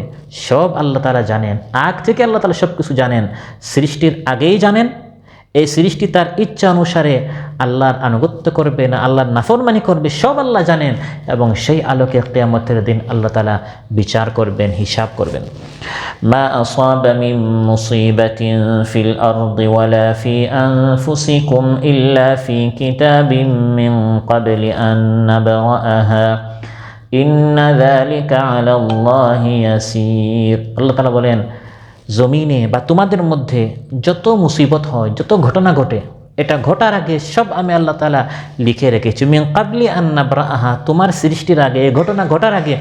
সব আল্লাহ তাআলা জানেন। আগ থেকে আল্লাহ তাআলা সব কিছু জানেন, সৃষ্টির আগেই জানেন। এই সৃষ্টি তার ইচ্ছা অনুসারে আল্লাহর আনুগত্য করবে না আল্লাহর নাফরমানি করবে, সব আল্লাহ জানেন এবং সেই আলোকে কিয়ামতের দিন আল্লাহ তাআলা বিচার করবেন, হিসাব করবেন। মা আসাবা মিন মুসিবাতিন ফিল আরদি ওয়ালা ফি আনফুসিকুম ইল্লা ফি কিতাবিম মিন ক্বাবলি আন নাবরাআহা ইন্না যালিকা আলাল্লাহি ইয়াসির। আল্লাহ তাআলা বলেন জমিনে বা তোমাদের মধ্যে যত মুসিবত হয়, যত ঘটনা ঘটে, এটা ঘটার আগে সব আমি আল্লাহ তাআলা লিখে রেখেছি। মিন ক্বাবলি আন নাবরাআহা, তোমার সৃষ্টির আগে, এই ঘটনা ঘটার আগে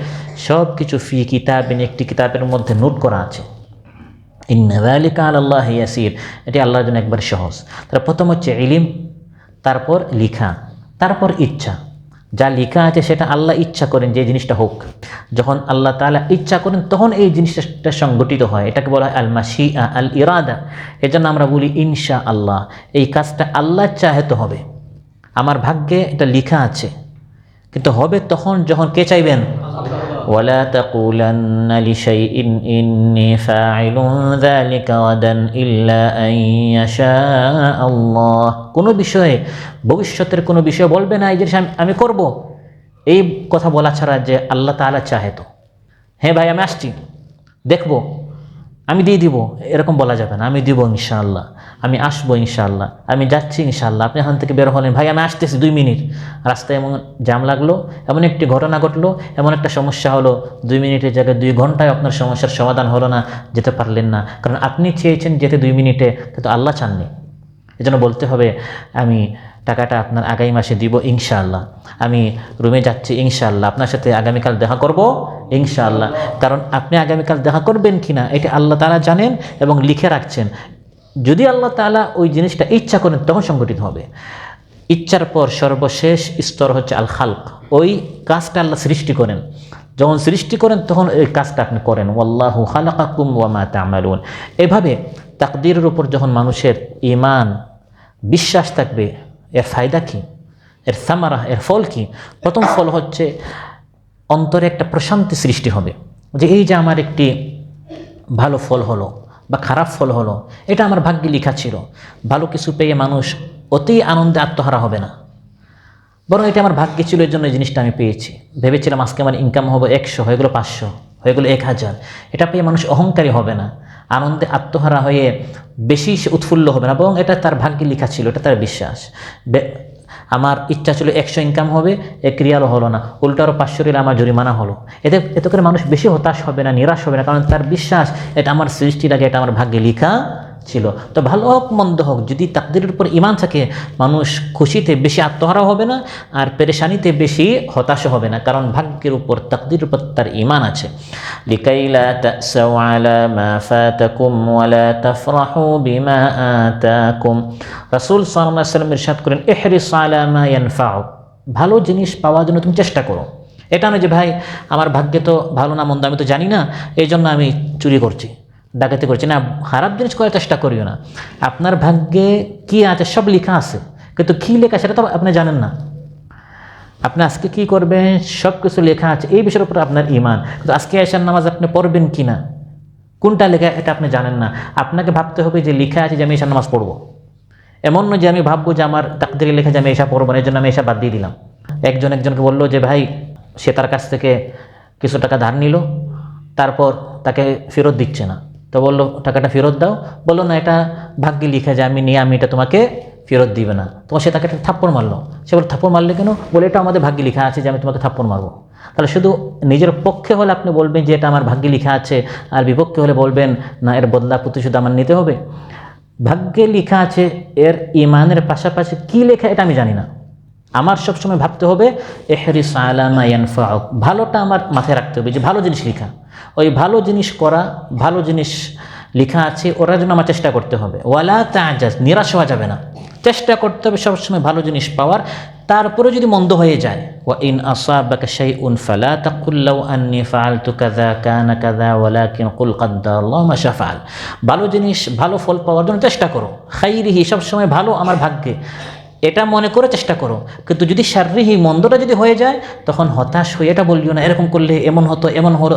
সব কিছু ফি কিতাবিন, একটি কিতাবের মধ্যে নোট করা আছে। ইন্না যালিকা আলাল্লাহি ইয়াসির, এটি আল্লাহর জন্য একবার সহজ। তার প্রথম হচ্ছে ইলম, তারপর লিখা, তারপর ইচ্ছা। যা লেখা আছে সেটা আল্লাহ ইচ্ছা করেন যে জিনিসটা হোক। যখন আল্লাহ তাআলা ইচ্ছা করেন তখন এই জিনিসটা সংগঠিত হয়, এটাকে বলা হয় আল মাশিআ, আল ইরাদা। এজন্য আমরা বলি ইনশা আল্লাহ, এই কাজটা আল্লাহ চাহে তো হবে। আমার ভাগ্যে এটা লেখা আছে, কিন্তু হবে তখন যখন কে চাইবেন। ওয়ালা তাকুলান্না লিশাইইন ইন্নী ফাইলুন যালিকা গাদান ইল্লা আন ইয়াশা আল্লাহ, কোনো বিষয়ে, ভবিষ্যতের কোনো বিষয় বলবে না এই জিনিস আমি করব, এই কথা বলা ছাড়া যে আল্লাহ তাআলা চাহে তো। হ্যাঁ ভাই আমি আসছি, দেখব, আমি দিয়ে দিব, এরকম বলা যাবে না। আমি দিব ইনশাআল্লাহ, আমি আসবো ইনশাআল্লাহ, আমি যাচ্ছি ইনশাআল্লাহ। আপনি এখান থেকে বের হলেন, ভাই আমি আসতেছি 2 মিনিট, রাস্তায় এমন জ্যাম লাগলো, এমন একটি ঘটনা ঘটলো, এমন একটা সমস্যা হলো, 2 মিনিটের জায়গায় 2 ঘন্টায় আপনার সমস্যার সমাধান হলো না, যেতে পারলেন না, কারণ আপনি চেয়েছেন যেতে 2 মিনিটে, কিন্তু আল্লাহ চাননি। এজন্য বলতে হবে আমি টাকাটা আপনার আগামী মাসে দিব ইনশাআল্লাহ, আমি রুমে যাচ্ছি ইনশাআল্লাহ, আপনার সাথে আগামীকাল দেখা করব ইনশাআল্লাহ। কারণ আপনি আগামীকাল দেখা করবেন কিনা এটা আল্লাহ তাআলা জানেন এবং লিখে রাখছেন। যদি আল্লাহ তাআলা ওই জিনিসটা ইচ্ছা করেন তখন সংগঠিত হবে। ইচ্ছার পর সর্বশেষ স্তর হচ্ছে আল খালক, ওই কাজটা আল্লাহ সৃষ্টি করেন, যখন সৃষ্টি করেন তখন এই কাজটা আপনি করেন। ওয়াল্লাহু খালাকাকুম ওয়া মা তা'মালুন। এভাবে তাকদীরের উপর যখন মানুষের ঈমান বিশ্বাস থাকবে, এর ফায়দা কি, এর সামারা, এর ফল কি? প্রথম ফল হচ্ছে অন্তরে একটা প্রশান্তি সৃষ্টি হবে, যে এই যে আমার একটি ভালো ফল হলো বা খারাপ ফল হলো, এটা আমার ভাগ্যে লেখা ছিল। ভালো কিছু পেয়ে মানুষ অতি আনন্দে আত্মহারা হবে না, বরং এটা আমার ভাগ্যে ছিল, এই জন্য এই জিনিসটা আমি পেয়েছি। ভেবেছিলাম আজকে আমার ইনকাম হবে 100, হয়ে গেলো 500, হয়ে গেলো 1000। এটা পেয়ে মানুষ অহংকারী হবে না, আনন্দে আত্মহারা হয়ে বেশি উৎফুল্ল হবে না, বরং এটা তার ভাগ্যে লেখা ছিল, এটা তার বিশ্বাস। আমার ইচ্ছা ছিল 100 ইনকাম হবে, 1 রিয়ালও হলো না, উল্টো আরও 500 রিয়াল আমার জরিমানা হলো। এতে করে মানুষ বেশি হতাশ হবে না, নিরাশ হবে না, কারণ তার বিশ্বাস এটা আমার সৃষ্টির আগে এটা আমার ভাগ্যে লেখা ছিল। তো ভালো হোক মন্দ হোক, যদি তাকদীরের উপর ঈমান থাকে, মানুষ খুশিতে বেশি আত্মহারা হবে না আর পেরেশানিতে বেশি হতাশ হবে না, কারণ ভাগ্যের উপর, তাকদীরের উপর তার ঈমান আছে। লিকাইলা তাসাউ আলা মা ফাতাকুম ওয়া লা তাফরাহু বিমা আতাকুম। রাসূল সাল্লাল্লাহু আলাইহি ওয়াসাল্লাম ইরশাদ করেন, ইহরিস আলা মা ইয়ানফাউক। ভালো জিনিস পাওয়ার জন্য তুমি চেষ্টা করো। এটা নয় যে ভাই আমার ভাগ্যে তো ভালো না মন্দ আমি তো জানি না, এই জন্য আমি চুরি করছি, ডাকাতি করছি না। খারাপ জিনিস করার চেষ্টা করিও না। আপনার ভাগ্যে কি আছে সব লেখা আছে, কিন্তু কী লেখা সেটা তো আপনি জানেন না। আপনি আজকে কি করবেন সব কিছু লেখা আছে, এই বিষয়ের উপর আপনার ঈমান। কিন্তু আজকে এশার নামাজ আপনি পড়বেন কি না, কোনটা লেখা এটা আপনি জানেন না। আপনাকে ভাবতে হবে যে লেখা আছে যে আমি এশার নামাজ পড়বো, এমন নয় যে আমি ভাববো যে আমার তাকদীরে লেখা যে আমি এশা পড়বো না, এই জন্য আমি এশা বাদ দিয়ে দিলাম। একজনকে বললো যে ভাই সে তার কাছ থেকে কিছু টাকা ধার নিল, তারপর তাকে ফেরত দিচ্ছে না, তো বললো টাকাটা ফেরত দাও। বললো না এটা ভাগ্যে লিখে যে আমি নিয়ে আমি এটা তোমাকে ফেরত দিবে না। তখন সে তাকে একটা থাপ্পড় মারলো। সে বলে থাপ্পড় মারলে কেন? বলে এটা আমাদের ভাগ্যে লেখা আছে যে আমি তোমাকে থাপ্পড় মারবো। তাহলে শুধু নিজের পক্ষে হলে আপনি বলবেন যে এটা আমার ভাগ্যে লেখা আছে, আর বিপক্ষে হলে বলবেন না এর বদলা প্রতিশোধ আমার নিতে হবে। ভাগ্যে লেখা আছে, এর ঈমানের পাশাপাশি কী লেখা এটা আমি জানি না। আমার সবসময় ভাবতে হবে ইহরিস আলা মা ইয়ানফাউক, ভালোটা আমার মাথায় রাখতে হবে যে ভালো জিনিস লেখা, ওই ভালো জিনিস করা, ভালো জিনিস লেখা আছে ওটার জন্য আমার চেষ্টা করতে হবে। ওয়ালা তাজাজ, নিরাশ হওয়া যাবে না, চেষ্টা করতে হবে সবসময় ভালো জিনিস পাওয়ার। তারপরে যদি মন্দ হয়ে যায়, ওয়া ইন আসাবাকা শাইউন ফালা তাকুল লাউ আন্নী ফাআলতু কাযা কানা কাযা ওয়ালাকিন কুল কাদ্দারাল্লাহু মা শা ফাআল। ভালো জিনিস, ভালো ফল পাওয়ার জন্য চেষ্টা করো, খাইরিহি, সবসময় ভালো আমার ভাগ্যে, এটা মনে করে চেষ্টা করো। কিন্তু যদি শাররিহি, মন্দটা যদি হয়ে যায়, তখন হতাশ হয়ে এটা বলিও না এরকম করলে এমন হতো এমন হলো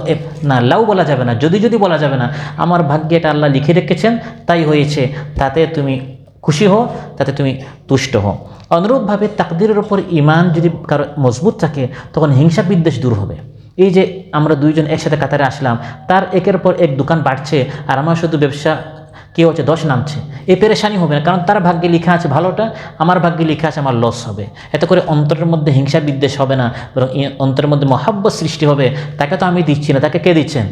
না, লাউ বলা যাবে না, যদি বলা যাবে না। আমার ভাগ্যে এটা আল্লাহ লিখে রেখেছেন, তাই হয়েছে, তাতে তুমি খুশি হও, তাতে তুমি তুষ্ট হও। অনুরূপভাবে তাকদীরের ওপর ঈমান যদি কারো মজবুত থাকে, তখন হিংসা বিদ্বেষ দূর হবে। এই যে আমরা দুইজন একসাথে কাতারে আসলাম, তার একের পর এক দোকান বাড়ছে আর আমার শুধু ব্যবসা কি হচ্ছে 10 নামছে, এই পেরেশানি হবে না, কারণ তার ভাগ্যে লেখা আছে ভালোটা, আমার ভাগ্যে লেখা আছে আমার লস হবে। এতে করে অন্তরের মধ্যে হিংসা বিদ্বেষ হবে না, বরং অন্তরের মধ্যে মহাব্বত সৃষ্টি হবে। তাকে তো আমি দিচ্ছি না, তাকে কে দিচ্ছেন?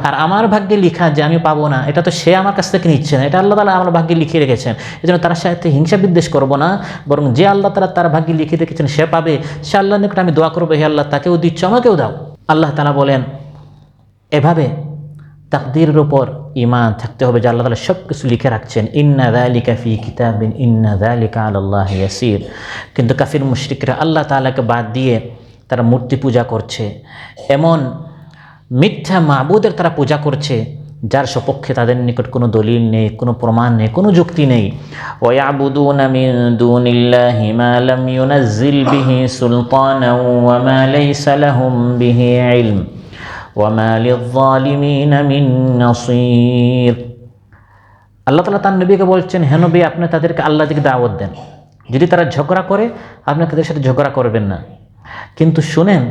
আর আমার ভাগ্যে লেখা যে আমি পাবো না, এটা তো সে আমার কাছ থেকে নিচ্ছে না, এটা আল্লাহ তাআলা আমার ভাগ্যে লিখে রেখেছেন। এই জন্য তার সাথে হিংসা বিদ্বেষ করবো না, বরং যে আল্লাহ তাআলা তার ভাগ্যে লিখে রেখেছেন সে পাবে, সে আল্লাহর নিকট আমি দোয়া করবো, হে আল্লাহ তাকেও দিচ্ছ আমাকেও দাও। আল্লাহ তাআলা বলেন এভাবে তাকদীরের উপর ঈমান থাকতে হবে যে আল্লাহ তাআলা সব কিছু লিখে রাখছেন। ইন্না যালিকা ফি কিতাবিন ইন্না যালিকা আলাল্লাহি ইয়াসির। কিন্তু কাফির মুশরিকরা আল্লাহ তাআলাকে বাদ দিয়ে তারা মূর্তি পূজা করছে, এমন মিথ্যা মাবুদের তারা পূজা করছে যার সপক্ষে তাদের নিকট কোনো দলিল নেই, কোনো প্রমাণ নেই, কোনো যুক্তি নেই। ওয়ায়াবুদুনা মিন দুনিল্লাহি মা লাম ইউনাজ্জিল বিহি সুলতানান ওয়া মা লাইসা লাহুম বিহি ইলম ওয়ামা লিয-যালিমিনা মিন নাসীর। আল্লাহ তাআলা তার নবীকে বলছেন, হে নবী আপনি তাদেরকে আল্লাহ দিকে দাওয়াত দেন, যদি তারা ঝগড়া করে আপনি তাদের সাথে ঝগড়া করবেন না। কিন্তু শুনেন,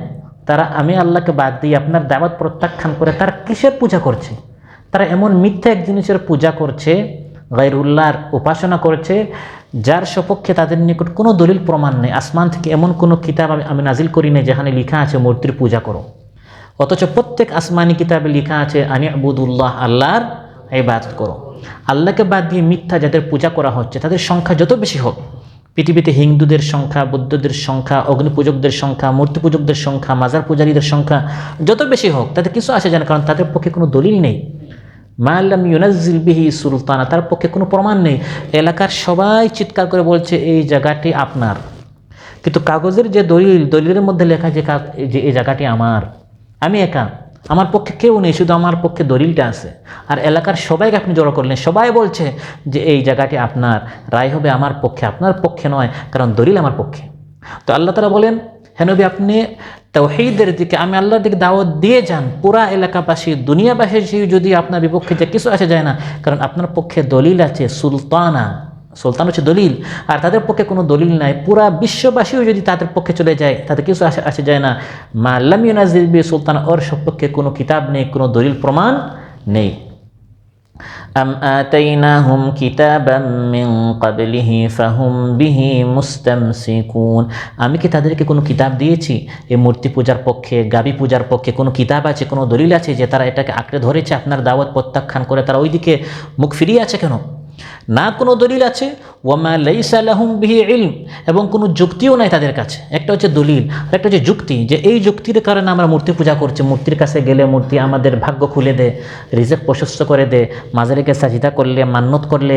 তারা আমি আল্লাহকে বাদ দিয়ে আপনার দাওয়াত প্রত্যাখ্যান করে তারা কিসের পূজা করছে? তারা এমন মিথ্যা এক জিনিসের পূজা করছে, গায়রুল্লাহর উপাসনা করছে, যার সপক্ষে তাদের নিকট কোনো দলিল প্রমাণ নেই। আসমান থেকে এমন কোনো কিতাব আমি নাজিল করি না যেখানে লেখা আছে মূর্তির পূজা করো, অথচ প্রত্যেক আসমানি কিতাবে লেখা আছে আনি আবুদুল্লাহ, আল্লাহর ইবাদত করো। আল্লাহকে বাদ দিয়ে মিথ্যা যাদের পূজা করা হচ্ছে তাদের সংখ্যা যত বেশি হোক, পৃথিবীতে হিন্দুদের সংখ্যা, বৌদ্ধদের সংখ্যা, অগ্নিপূজকদের সংখ্যা, মূর্তি পূজকদের সংখ্যা, মাজার পূজারীদের সংখ্যা যত বেশি হোক, তাদের কিছু আসে যায় না, কারণ তাদের পক্ষে কোনো দলিল নেই। মা লাম ইউনাজ্জিল বিহি সুলতানা, তার পক্ষে কোনো প্রমাণ নেই। এলাকার সবাই চিৎকার করে বলছে এই জায়গাটি আপনার, কিন্তু কাগজের যে দলিলের মধ্যে লেখা যে এই জায়গাটি আমার, আমি একা, আমার পক্ষে কেউ নেই, শুধু আমার পক্ষে দলিলটা আছে। আর এলাকার সবাইকে আপনি জড়ো করলেন, সবাই বলছে যে এই জায়গাটি আপনার, রায় হবে আমার পক্ষে, আপনার পক্ষে নয়, কারণ দলিল আমার পক্ষে। তো আল্লাহ তাআলা বলেন, হে নবী, আপনি তাওহীদের দিকে, আমি আল্লাহর দিকে দাওয়াত দিয়ে যান। পুরা এলাকাবাসী, দুনিয়াবাসী যদি আপনার বিপক্ষে যে কিছু আসে যায় না, কারণ আপনার পক্ষে দলিল আছে। সুলতান হচ্ছে দলিল, আর তাদের পক্ষে কোনো দলিল নাই। পুরা বিশ্ববাসীও যদি তাদের পক্ষে চলে যায়, তাদের কিছু আসে যায় না। মা লাম ইউনাজ্জিল বিহি সুলতান, ওর সপক্ষে কোনো কিতাব নেই, কোনো দলিল প্রমাণ নেই। আম আতাইনাহুম কিতাবাম মিন ক্বাবলিহি ফাহুম বিহি মুস্তামসিকুন, আমি কি তাদেরকে কোনো কিতাব দিয়েছি? এই মূর্তি পূজার পক্ষে, গাবি পূজার পক্ষে কোনো কিতাব আছে, কোনো দলিল আছে যে তারা এটাকে আঁকড়ে ধরেছে? আপনার দাওয়াত প্রত্যাখ্যান করে তারা ওইদিকে মুখ ফিরিয়ে আছে কেন? না কোনো দলিল আছে। ওয়ামা লাইসা লাহুম বিহি ইলম, এবং কোনো যুক্তিও নাই তাদের কাছে। একটা হচ্ছে দলিল, আর একটা হচ্ছে যুক্তি, যে এই যুক্তির কারণে আমরা মূর্তি পূজা করছি। মূর্তির কাছে গেলে মূর্তি আমাদের ভাগ্য খুলে দেয়, রিজিক প্রশস্ত করে দেয়, মাজারিকে সাজদা করলে, মান্নত করলে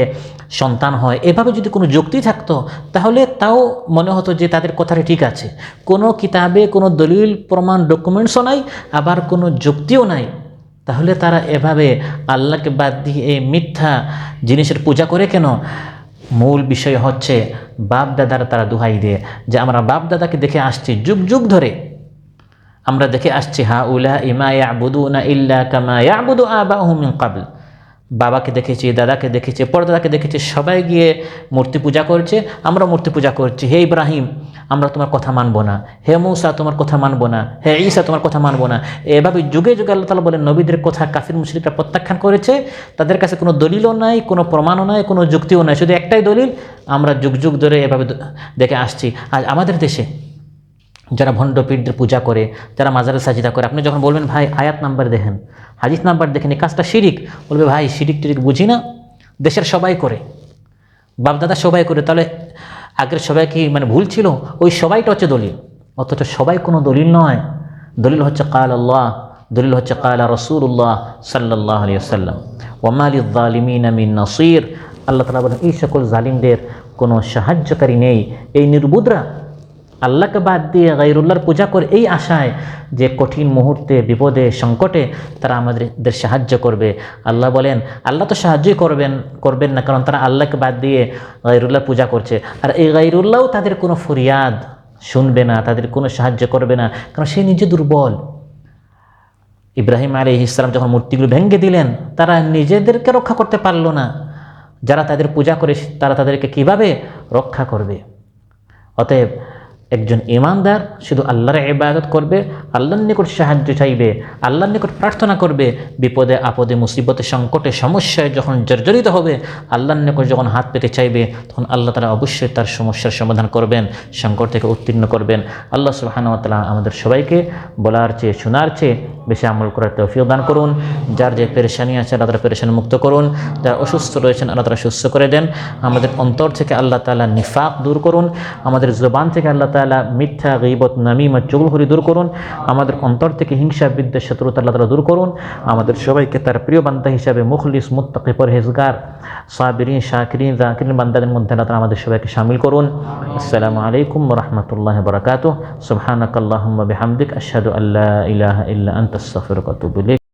সন্তান হয়। এভাবে যদি কোনো যুক্তি থাকতো তাহলে তাও মনে হতো যে তাদের কথাটা ঠিক আছে। কোনো কিতাবে কোনো দলিল প্রমাণ ডকুমেন্টসও নাই, আবার কোনো যুক্তিও নাই, তাহলে তারা এভাবে আল্লাহকে বাদ দিয়ে এই মিথ্যা জিনিসের পূজা করে কেন? মূল বিষয় হচ্ছে বাপ দাদার তারা দোহাই দিয়ে, যে আমরা বাপ দাদাকে দেখে আসছি যুগ যুগ ধরে, আমরা দেখে আসছি হাউলাই মা ইয়াবুদুনা ইল্লা কামা ইয়াবুদু আবাহুম মিন ক্বাবল। বাবাকে দেখেছি, দাদাকে দেখেছি, পরদাদাকে দেখেছি, সবাই গিয়ে মূর্তি পূজা করছে, আমরা মূর্তি পূজা করছি। হে ইব্রাহিম, আমরা তোমার কথা মানব না। হে মূসা, তোমার কথা মানব না। হে ঈসা, তোমার কথা মানব না। এভাবে যুগে যুগে আল্লাহ তাআলা বলেন নবীদের কথা কাফির মুশরিকরা প্রত্যাখ্যান করেছে। তাদের কাছে কোনো দলিলও নাই, কোনো প্রমাণও নাই, কোনো যুক্তিও নাই, শুধু একটাই দলিল, আমরা যুগ যুগ ধরে এভাবে দেখে আসছি। আজ আমাদের দেশে যারা ভণ্ড পীরদের পূজা করে, যারা মাজারে সাজদা করে, আপনি যখন বলবেন ভাই আয়াত নাম্বার দেখেন, হাদিস নাম্বার দেখেন, এই কাজটা শিরিক, বলবে ভাই শিরিক টিরিক বুঝি না, দেশের সবাই করে, বাপদাদা সবাই করে, তাহলে আগের সবাই কি মানে ভুল ছিল? ওই সবাইটা হচ্ছে দলিল, অথচ সবাই কোনো দলিল নয়। দলিল হচ্ছে কাল আল্লাহ, দলিল হচ্ছে কাল রাসূলুল্লাহ সাল্লাল্লাহু আলাইহি ওয়াসাল্লাম। ওয়া মা লিয-যালিমিনা মিন নাসির, আল্লাহ তাআলা বলেন এই সকল জালিমদের কোনো সাহায্যকারী নেই। এই নির্বুদরা আল্লাহকে বাদ দিয়ে গায়রুল্লাহর পূজা করে এই আশায় যে কঠিন মুহূর্তে, বিপদে, সংকটে তারা আমাদের সাহায্য করবে। আল্লাহ বলেন আল্লাহ তো সাহায্যই করবেন না, কারণ তারা আল্লাহকে বাদ দিয়ে গায়রুল্লাহর পূজা করছে। আর এই গায়রুল্লাহও তাদের কোনো ফরিয়াদ শুনবে না, তাদের কোনো সাহায্য করবে না, কারণ সে নিজে দুর্বল। ইব্রাহিম আলাইহিস সালাম যখন মূর্তিগুলো ভেঙে দিলেন, তারা নিজেদেরকে রক্ষা করতে পারল না, যারা তাদের পূজা করে তারা তাদেরকে কিভাবে রক্ষা করবে? অতএব একজন ঈমানদার শুধু আল্লাহর ইবাদত করবে, আল্লাহর নিকট সাহায্য চাইবে, আল্লাহর নিকট প্রার্থনা করবে। বিপদে আপদে, মুসিবতে, সংকটে, সমস্যায় যখন জর্জরিত হবে, আল্লাহর নিকট যখন হাত পেতে চাইবে, তখন আল্লাহ তাআলা অবশ্যই তার সমস্যার সমাধান করবেন, সংকট থেকে উত্তীর্ণ করবেন। আল্লাহ সুবহানাহু ওয়া তাআলা আমাদের সবাইকে বলার চেয়ে শোনার চেয়ে বেশি আমল করার তৌফিক দান করুন। যার যে পেরেশানি আছে আল্লাহ তাআলা পেরেশানি মুক্ত করুন। যারা অসুস্থ রয়েছেন আল্লাহ তাআলা সুস্থ করে দেন। আমাদের অন্তর থেকে আল্লাহ তাআলা নিফাক দূর করুন। আমাদের জবান থেকে আল্লাহ তাআলা মিথ্যা, গীবত, নামিমা, চুগলখড়ি দূর করুন। আমাদের অন্তর থেকে হিংসা, বিদ্বেষ, শত্রুতা আল্লাহ তাআলা দূর করুন। আমাদের সবাইকে তার প্রিয় বান্দা হিসাবে মুখলিস, মুত্তাকি, পরহেজগার, সাবিরিন, শাকিরিন, যাকিরিন বান্দাদের মধ্যে আল্লাহ তাআলা আমাদের সবাইকে শামিল করুন। আসসালামু আলাইকুম ওয়া রাহমাতুল্লাহি ওয়া বারাকাতুহু। সুবহানাকাল্লাহুম্মা বিহামদিক, আশহাদু আল্লা ইলাহা ইল্লা আনতা, আস্তাগফিরুকা ওয়া আতুবু ইলাইক।